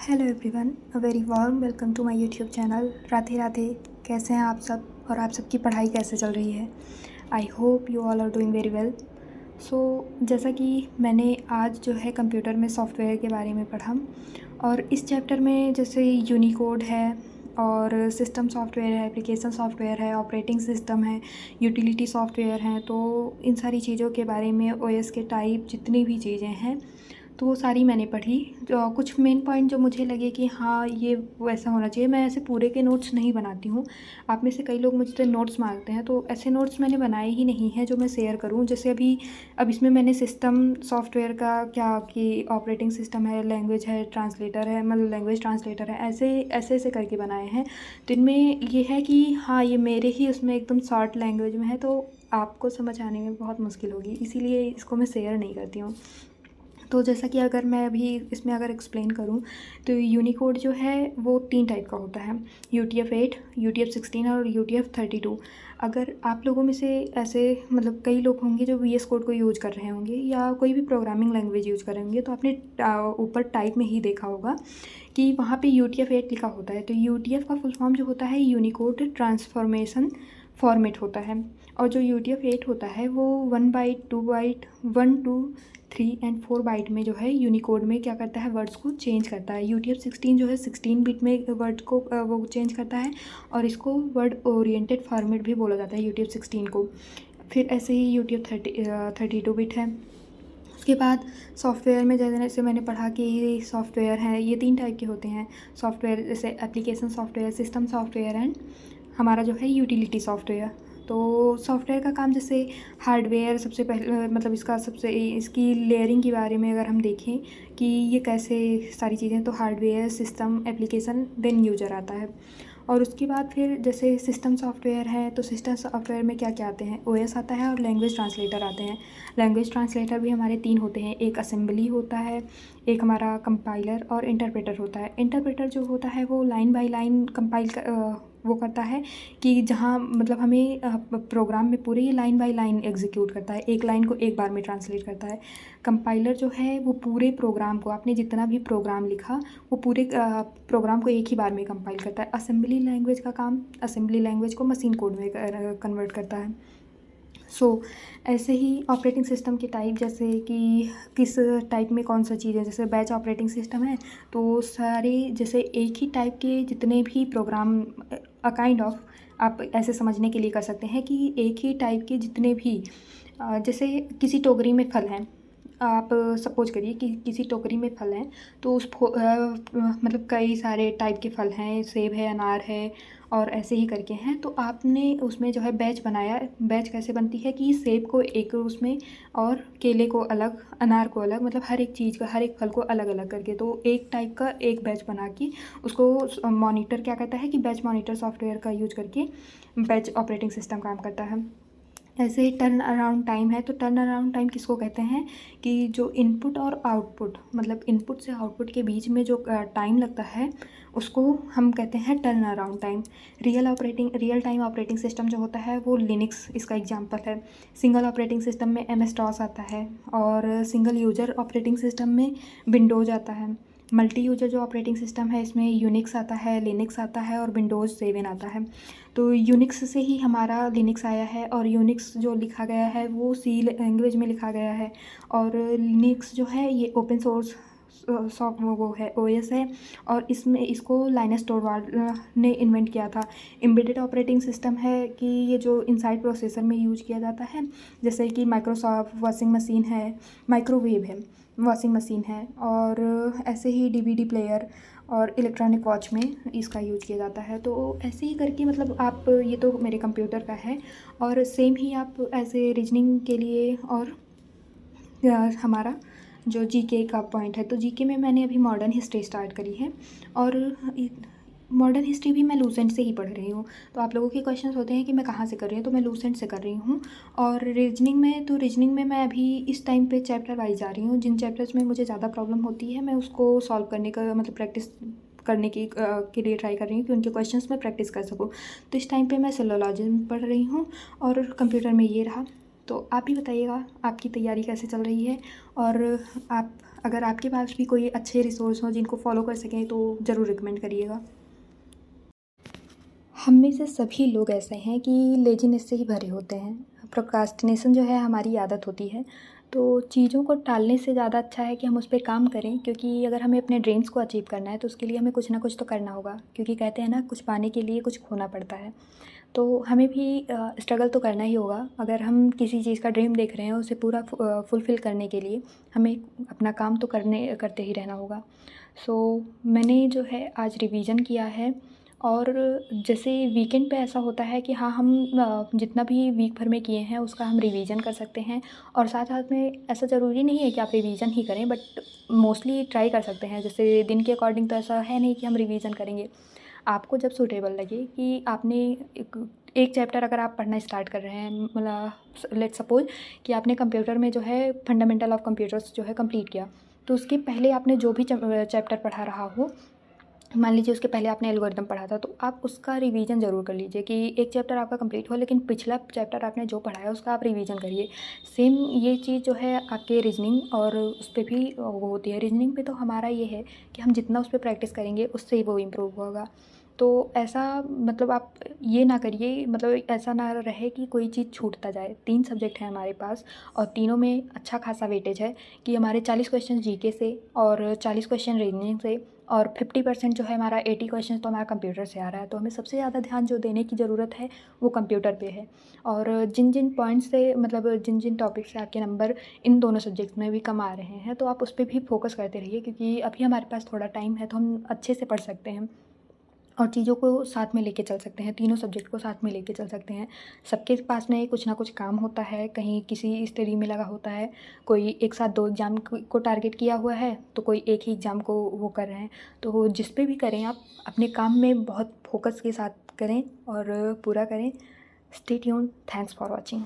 Hello everyone, a very warm welcome to my YouTube channel. Radhe Radhe. कैसे हैं आप सब और आप सबकी पढ़ाई कैसे चल रही है? I hope you all are doing very well. So जैसा कि मैंने आज जो है कंप्यूटर में सॉफ्टवेयर के बारे में पढ़ा, और इस चैप्टर में जैसे यूनिकोड है और सिस्टम सॉफ्टवेयर है, एप्लीकेशन सॉफ्टवेयर है, ऑपरेटिंग सिस्टम है, यूटिलिटी सॉफ्टवेयर हैं। तो इन सारी चीज़ों के बारे में ओएस के टाइप जितनी भी चीज़ें हैं तो वो सारी मैंने पढ़ी। जो कुछ मेन पॉइंट जो मुझे लगे कि हाँ ये वैसा होना चाहिए। मैं ऐसे पूरे के नोट्स नहीं बनाती हूँ। आप में से कई लोग मुझसे नोट्स मांगते हैं, तो ऐसे नोट्स मैंने बनाए ही नहीं हैं जो मैं शेयर करूँ। जैसे अब इसमें मैंने सिस्टम सॉफ्टवेयर का क्या कि ऑपरेटिंग सिस्टम है, लैंग्वेज है, ट्रांसलेटर है, मतलब लैंग्वेज ट्रांसलेटर है, ऐसे ऐसे ऐसे करके बनाए हैं। तो इनमें ये है कि हाँ ये मेरे ही उसमें एकदम शॉर्ट लैंग्वेज में है, तो आपको समझ आने में बहुत मुश्किल होगी, इसीलिए इसको मैं शेयर नहीं करती हूँ। तो जैसा कि अगर मैं अभी इसमें अगर एक्सप्लेन करूँ तो यूनिकोड जो है वो 3 टाइप का होता है, UTF-8, UTF-16 और UTF-32। अगर आप लोगों में से ऐसे मतलब कई लोग होंगे जो VS कोड को यूज़ कर रहे होंगे या कोई भी प्रोग्रामिंग लैंग्वेज यूज़ कर रहे होंगे, तो आपने ऊपर टाइप में ही देखा होगा कि वहाँ पे UTF-8 लिखा होता है। तो UTF का फुल फॉर्म जो होता है यूनिकोड ट्रांसफॉर्मेशन फॉर्मेट होता है। और जो UTF-8 होता है वो 1 बाइट, 2 बाइट, 1, 2, 3 एंड 4 बाइट में जो है यूनिकोड में क्या करता है, वर्ड्स को चेंज करता है। UTF-16 जो है 16 बिट में वर्ड को वो चेंज करता है, और इसको वर्ड ओरिएंटेड फॉर्मेट भी बोला जाता है UTF-16 को। फिर ऐसे ही UTF-32 बिट है। उसके बाद सॉफ्टवेयर में जैसे मैंने पढ़ा कि सॉफ्टवेयर है ये 3 टाइप के होते हैं। सॉफ्टवेयर जैसे application software, system software and हमारा जो है यूटिलिटी सॉफ्टवेयर। तो सॉफ्टवेयर का काम जैसे हार्डवेयर सबसे पहले मतलब इसकी लेयरिंग के बारे में अगर हम देखें कि ये कैसे सारी चीज़ें, तो hardware, system, application, then user आता है। और उसके बाद फिर जैसे सिस्टम सॉफ्टवेयर है, तो सिस्टम सॉफ्टवेयर में क्या क्या आते हैं, ओएस आता है और लैंग्वेज ट्रांसलेटर आते हैं। लैंग्वेज ट्रांसलेटर भी हमारे 3 होते हैं, एक असेंबली होता है, एक हमारा कंपाइलर और इंटरप्रेटर होता है। इंटरप्रेटर जो होता है वो लाइन बाय लाइन वो करता है कि जहाँ मतलब हमें प्रोग्राम में पूरे ये लाइन बाय लाइन एग्जीक्यूट करता है, एक लाइन को एक बार में ट्रांसलेट करता है। कंपाइलर जो है वो पूरे प्रोग्राम को, आपने जितना भी प्रोग्राम लिखा वो पूरे प्रोग्राम को एक ही बार में कंपाइल करता है। असेंबली लैंग्वेज का काम असेंबली लैंग्वेज को मशीन कोड में कन्वर्ट करता है। ऐसे ही ऑपरेटिंग सिस्टम के टाइप, जैसे कि किस टाइप में कौन सा चीज़ है। जैसे बैच ऑपरेटिंग सिस्टम है, तो सारे जैसे एक ही टाइप के जितने भी प्रोग्राम, काइंड ऑफ आप ऐसे समझने के लिए कर सकते हैं कि एक ही टाइप के जितने भी जैसे किसी टोकरी में फल हैं, आप सपोज करिए कि किसी टोकरी में फल हैं, तो मतलब कई सारे टाइप के फल हैं, सेब है, अनार है और ऐसे ही करके हैं। तो आपने उसमें जो है बैच बनाया। बैच कैसे बनती है कि सेब को एक उसमें और केले को अलग, अनार को अलग, मतलब हर एक चीज़ का, हर एक फल को अलग अलग करके, तो एक टाइप का एक बैच बना के उसको मॉनिटर क्या करता है कि बैच मॉनिटर सॉफ्टवेयर का यूज करके बैच ऑपरेटिंग सिस्टम काम करता है। ऐसे ही टर्न अराउंड टाइम है, तो टर्न अराउंड टाइम किसको कहते हैं कि जो इनपुट और आउटपुट, मतलब इनपुट से आउटपुट के बीच में जो टाइम लगता है उसको हम कहते हैं turn around time. Real time operating system जो होता है वो लिनक्स इसका एग्जांपल है। सिंगल ऑपरेटिंग सिस्टम में MS DOS आता है, और सिंगल यूजर ऑपरेटिंग सिस्टम में विंडोज़ आता है। मल्टी यूजर जो ऑपरेटिंग सिस्टम है इसमें यूनिक्स आता है, लिनक्स आता है और विंडोज़ 7 आता है। तो यूनिक्स से ही हमारा लिनक्स आया है, और यूनिक्स जो लिखा गया है वो C लैंग्वेज में लिखा गया है। और लिनक्स जो है ये ओपन सोर्स वो है, OS है, और इसमें इसको लाइनस टोरवाल्ड ने इन्वेंट किया था। एम्बेडेड ऑपरेटिंग सिस्टम है कि ये जो इनसाइड प्रोसेसर में यूज किया जाता है, जैसे कि माइक्रोसॉफ्ट वॉशिंग मशीन है, माइक्रोवेव है, वॉशिंग मशीन है, और ऐसे ही DVD प्लेयर और इलेक्ट्रॉनिक वॉच में इसका यूज किया जाता है। तो ऐसे ही करके मतलब आप, ये तो मेरे कंप्यूटर का है, और सेम ही आप ऐसे रीजनिंग के लिए, और हमारा जो GK का पॉइंट है, तो GK में मैंने अभी मॉडर्न हिस्ट्री स्टार्ट करी है, और मॉडर्न हिस्ट्री भी मैं लूसेंट से ही पढ़ रही हूँ। तो आप लोगों के क्वेश्चंस होते हैं कि मैं कहाँ से कर रही हूँ, तो मैं लूसेंट से कर रही हूँ। और रीजनिंग में मैं अभी इस टाइम पे चैप्टर वाइज जा रही हूँ। जिन चैप्टर्स में मुझे ज़्यादा प्रॉब्लम होती है मैं उसको सॉल्व करने का मतलब प्रैक्टिस करने की के लिए ट्राई कर रही हूँ कि उनके क्वेश्चंस में प्रैक्टिस कर सकूँ। तो इस टाइम पे मैं सिलोलॉजिज्म पढ़ रही हूँ, और कंप्यूटर में ये रहा। तो आप भी बताइएगा आपकी तैयारी कैसे चल रही है, और आप अगर आपके पास भी कोई अच्छे रिसोर्स हों जिनको फॉलो कर सकें तो ज़रूर रिकमेंड करिएगा। हम में से सभी लोग ऐसे हैं कि लेज़ीनेस से ही भरे होते हैं। प्रोक्रास्टिनेशन जो है हमारी आदत होती है, तो चीज़ों को टालने से ज़्यादा अच्छा है कि हम उस पे काम करें, क्योंकि अगर हमें अपने ड्रीम्स को अचीव करना है तो उसके लिए हमें कुछ ना कुछ तो करना होगा, क्योंकि कहते हैं ना, कुछ पाने के लिए कुछ खोना पड़ता है। तो हमें भी स्ट्रगल तो करना ही होगा। अगर हम किसी चीज़ का ड्रीम देख रहे हैं, उसे पूरा फुलफ़िल करने के लिए हमें अपना काम तो करते ही रहना होगा। सो मैंने जो है आज रिवीजन किया है, और जैसे वीकेंड पे ऐसा होता है कि हाँ, हम जितना भी वीक भर में किए हैं उसका हम रिवीजन कर सकते हैं। और साथ-साथ में ऐसा ज़रूरी नहीं है कि आप रिवीजन ही करें, बट मोस्टली ट्राई कर सकते हैं। जैसे दिन के अकॉर्डिंग तो ऐसा है नहीं कि हम रिवीजन करेंगे। आपको जब सूटेबल लगे कि आपने एक चैप्टर अगर आप पढ़ना स्टार्ट कर रहे हैं, मतलब लेट्स सपोज़ कि आपने कंप्यूटर में जो है फंडामेंटल ऑफ कंप्यूटर्स जो है कंप्लीट किया, तो उसके पहले आपने जो भी चैप्टर पढ़ा रहा हो, मान लीजिए उसके पहले आपने एल्गोरिदम पढ़ा था, तो आप उसका रिवीजन ज़रूर कर लीजिए कि एक चैप्टर आपका कंप्लीट हो, लेकिन पिछला चैप्टर आपने जो पढ़ा है उसका आप रिवीजन करिए। सेम ये चीज़ जो है आपके रीजनिंग और उस पे भी वो होती है। रीजनिंग पे तो हमारा ये है कि हम जितना उस पे प्रैक्टिस करेंगे उससे ही वो इम्प्रूव होगा। तो ऐसा मतलब आप ये ना करिए, मतलब ऐसा ना रहे कि कोई चीज़ छूटता जाए। 3 सब्जेक्ट हैं हमारे पास और तीनों में अच्छा खासा वेटेज है कि हमारे 40 क्वेश्चन जीके से और 40 क्वेश्चन रीजनिंग से, और 50% जो है हमारा 80 क्वेश्चन तो हमारा कंप्यूटर से आ रहा है। तो हमें सबसे ज़्यादा ध्यान जो देने की ज़रूरत है वो कंप्यूटर पे है। और जिन जिन पॉइंट्स से, मतलब जिन जिन टॉपिक से आपके नंबर इन दोनों सब्जेक्ट्स में भी कम आ रहे हैं, तो आप उस पे भी फोकस करते रहिए, क्योंकि अभी हमारे पास थोड़ा टाइम है तो हम अच्छे से पढ़ सकते हैं और चीज़ों को साथ में लेके चल सकते हैं, तीनों सब्जेक्ट को साथ में लेके चल सकते हैं। सबके पास में कुछ ना कुछ काम होता है, कहीं किसी स्टडी में लगा होता है, कोई एक साथ 2 एग्ज़ाम को टारगेट किया हुआ है, तो कोई एक ही एग्ज़ाम को वो कर रहे हैं। तो जिस पे भी करें आप, अपने काम में बहुत फ़ोकस के साथ करें और पूरा करें। Stay tuned, thanks for watching.